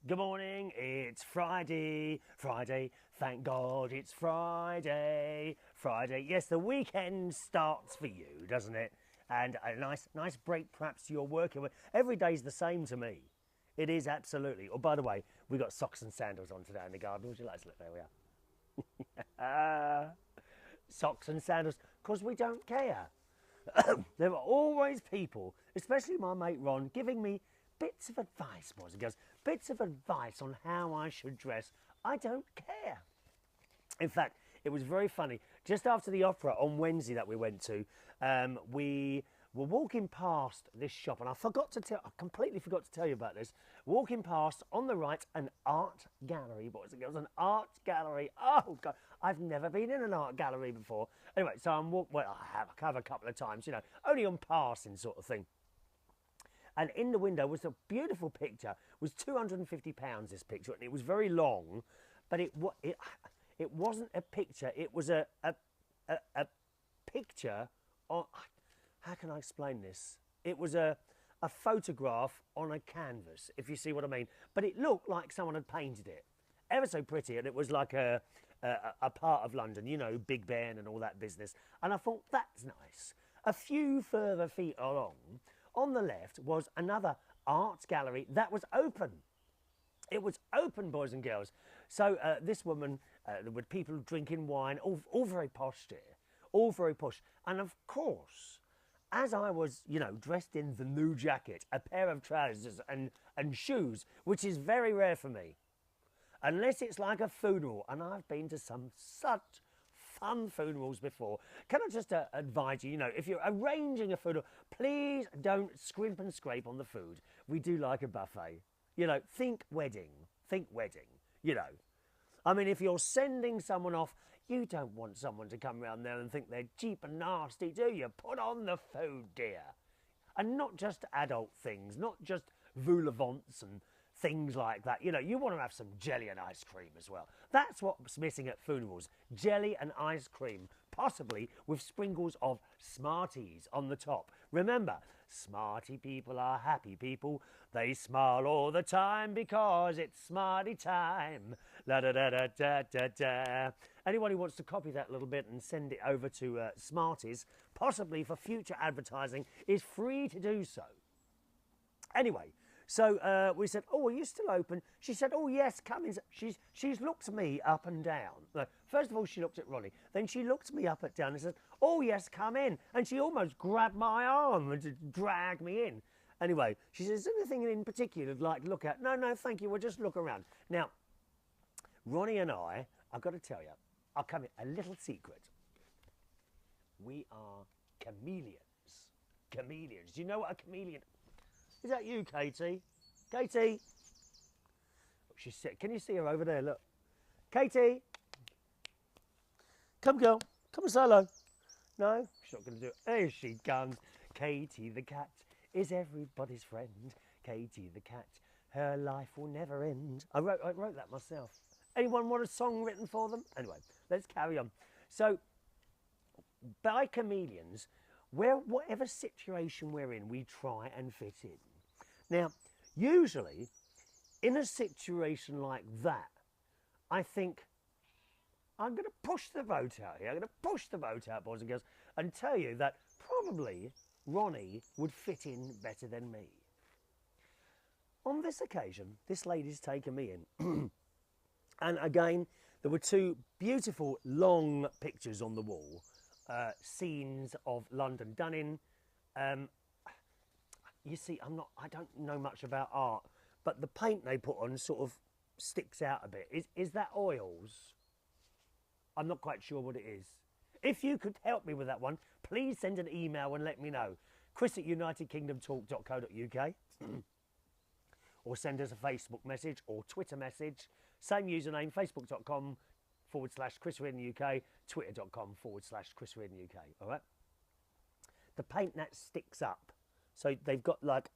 Good morning, it's Friday, thank God it's Friday. Yes, the weekend starts for you, doesn't it? And a nice break perhaps you're working with. Every day's the same to me. It is absolutely. Oh, by the way, we got socks and sandals on today in the garden. Would you like to look? There we are. Socks and sandals, because we don't care. There are always people, especially my mate Ron, giving me bits of advice, boys and girls, bits of advice on how I should dress. I don't care. In fact, it was very funny. Just after the opera on Wednesday that we went to, we were walking past this shop, and I completely forgot to tell you about this. Walking past, on the right, an art gallery, boys and girls, an art gallery. Oh, God, I've never been in an art gallery before. Anyway, so I'm walking, well, I have a couple of times, you know, only on passing sort of thing. And in the window was a beautiful picture. It was £250, this picture, and it was very long, but it wasn't a picture. It was a picture on, how can I explain this? It was a photograph on a canvas, if you see what I mean. But it looked like someone had painted it. Ever so pretty, and it was like a part of London, you know, Big Ben and all that business. And I thought, that's nice. A few further feet along, on the left was another art gallery that was open. It was open, boys and girls. So this woman, with people drinking wine, all very posh there, all very posh. And of course, as I was, you know, dressed in the new jacket, a pair of trousers and shoes, which is very rare for me, unless it's like a funeral, and I've been to some such fun funerals before. Can I just advise you, you know, if you're arranging a funeral, please don't scrimp and scrape on the food. We do like a buffet. You know, think wedding, you know. I mean, if you're sending someone off, you don't want someone to come around there and think they're cheap and nasty, do you? Put on the food, dear. And not just adult things, not just vol-au-vents and things like that. You know, you want to have some jelly and ice cream as well. That's what's missing at funerals. Jelly and ice cream, possibly with sprinkles of Smarties on the top. Remember, Smartie people are happy people. They smile all the time because it's Smartie time. La da da da da da da. Anyone who wants to copy that little bit and send it over to Smarties, possibly for future advertising, is free to do so. Anyway, so we said, oh, are you still open? She said, oh, yes, come in. She's looked me up and down. First of all, she looked at Ronnie. Then she looked me up and down and said, oh, yes, come in. And she almost grabbed my arm and dragged me in. Anyway, she says, is there anything in particular you'd like to look at? No, thank you. We'll just look around. Now, Ronnie and I've got to tell you, I'll come in, a little secret. We are chameleons. Chameleons. Do you know what a chameleon is? Is that you, Katie? Katie? Oh, she's sick. Can you see her over there? Look. Katie? Come, girl. Come and say hello. No? She's not going to do it. There she comes. Katie the cat is everybody's friend. Katie the cat, her life will never end. I wrote that myself. Anyone want a song written for them? Anyway, let's carry on. So, by chameleons, whatever situation we're in, we try and fit in. Now, usually, in a situation like that, I think, I'm going to push the vote out here. I'm going to push the vote out, boys and girls, and tell you that probably Ronnie would fit in better than me. On this occasion, this lady's taken me in. And again, there were two beautiful long pictures on the wall. Scenes of London done in. You see, I don't know much about art, but the paint they put on sort of sticks out a bit. Is that oils? I'm not quite sure what it is. If you could help me with that one, please send an email and let me know. Chris@unitedkingdomtalk.co.uk or send us a Facebook message or Twitter message. Same username, facebook.com/ChrisReardonUK, twitter.com/ChrisReardonUK, all right? The paint that sticks up. So they've got like,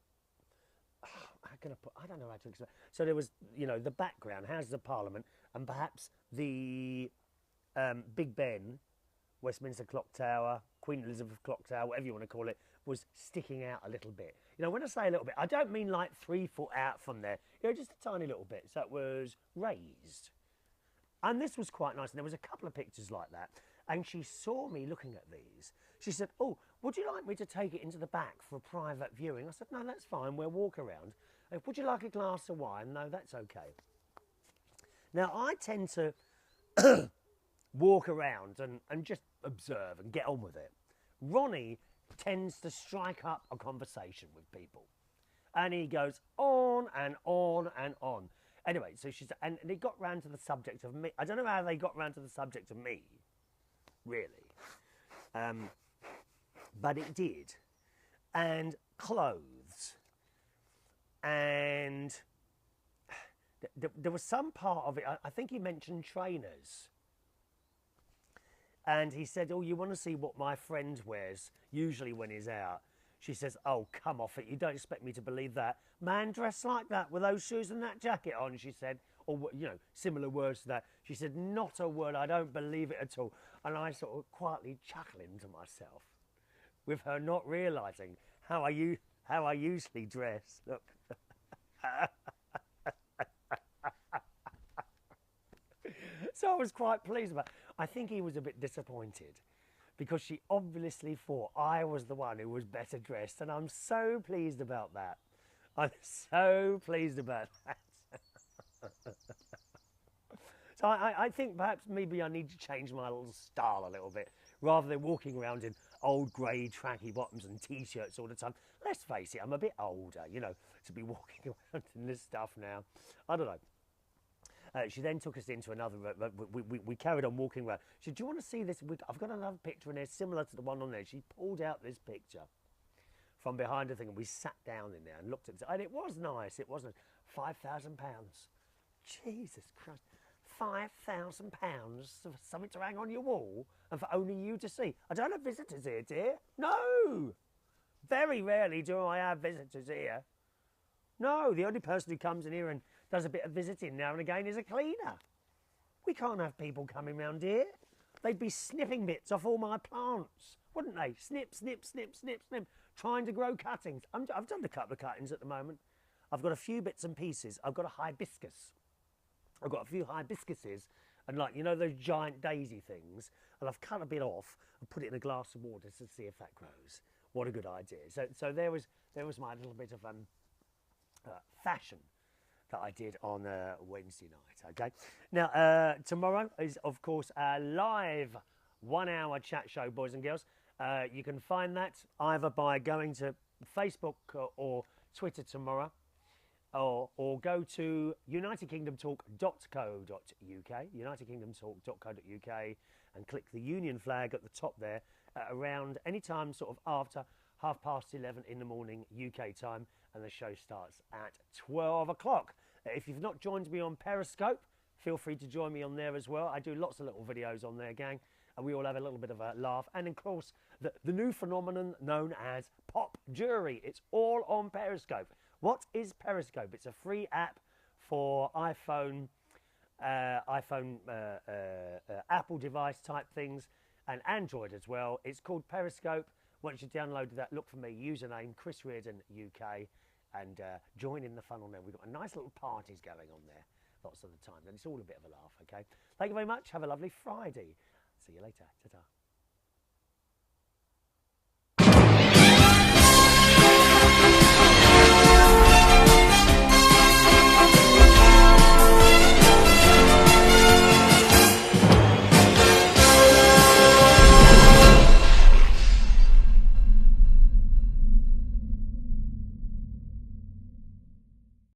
how can I put, I don't know how to explain. So there was, you know, the background, Houses of Parliament, and perhaps the Big Ben, Westminster Clock Tower, Queen Elizabeth Clock Tower, whatever you want to call it, was sticking out a little bit. You know, when I say a little bit, I don't mean like 3 foot out from there. You know, just a tiny little bit. So it was raised. And this was quite nice. And there was a couple of pictures like that. And she saw me looking at these. She said, oh, would you like me to take it into the back for a private viewing? I said, no, that's fine. We'll walk around. Would you like a glass of wine? No, that's okay. Now, I tend to walk around and just observe and get on with it. Ronnie tends to strike up a conversation with people. And he goes on and on and on. Anyway, so she said, and it got round to the subject of me. I don't know how they got round to the subject of me, really. But it did. And clothes. And there was some part of it, I think he mentioned trainers. And he said, oh, you want to see what my friend wears, usually when he's out? She says, oh, come off it. You don't expect me to believe that. Man dressed like that with those shoes and that jacket on, she said. Or, you know, similar words to that. She said, not a word. I don't believe it at all. And I sort of quietly chuckling to myself with her not realising how I usually dress. Look. So I was quite pleased about it. I think he was a bit disappointed because she obviously thought I was the one who was better dressed, and I'm so pleased about that. I'm so pleased about that. So I think perhaps maybe I need to change my little style a little bit, rather than walking around in old grey tracky bottoms and T-shirts all the time. Let's face it, I'm a bit older, you know, to be walking around in this stuff now. I don't know. She then took us into another, we carried on walking around. She said, do you want to see this? I've got another picture in there similar to the one on there. She pulled out this picture from behind the thing, and we sat down in there and looked at it. And it was nice. It wasn't £5,000. Jesus Christ. £5,000 for something to hang on your wall and for only you to see. I don't have visitors here, dear. No. Very rarely do I have visitors here. No, the only person who comes in here and does a bit of visiting now and again is a cleaner. We can't have people coming round here. They'd be snipping bits off all my plants, wouldn't they? Snip, snip, snip, snip, snip, trying to grow cuttings. I've done a couple of cuttings at the moment. I've got a few bits and pieces. I've got a hibiscus. I've got a few hibiscuses and, like, you know, those giant daisy things, and I've cut a bit off and put it in a glass of water to see if that grows. What a good idea. So there was my little bit of fashion that I did on Wednesday night, okay? Now, tomorrow is, of course, a live 1 hour chat show, boys and girls. You can find that either by going to Facebook or Twitter tomorrow, or go to unitedkingdomtalk.co.uk, unitedkingdomtalk.co.uk, and click the Union flag at the top there around any time sort of after 11:30 in the morning UK time, and the show starts at 12 o'clock. If you've not joined me on Periscope, feel free to join me on there as well. I do lots of little videos on there, gang, and we all have a little bit of a laugh. And of course, the new phenomenon known as Pop Jury. It's all on Periscope. What is Periscope? It's a free app for iPhone, Apple device type things, and Android as well. It's called Periscope. Once you've downloaded that, look for me, username Chris Reardon UK, and join in the fun on there. We've got a nice little parties going on there lots of the time, and it's all a bit of a laugh, okay? Thank you very much. Have a lovely Friday. See you later. Ta-ta.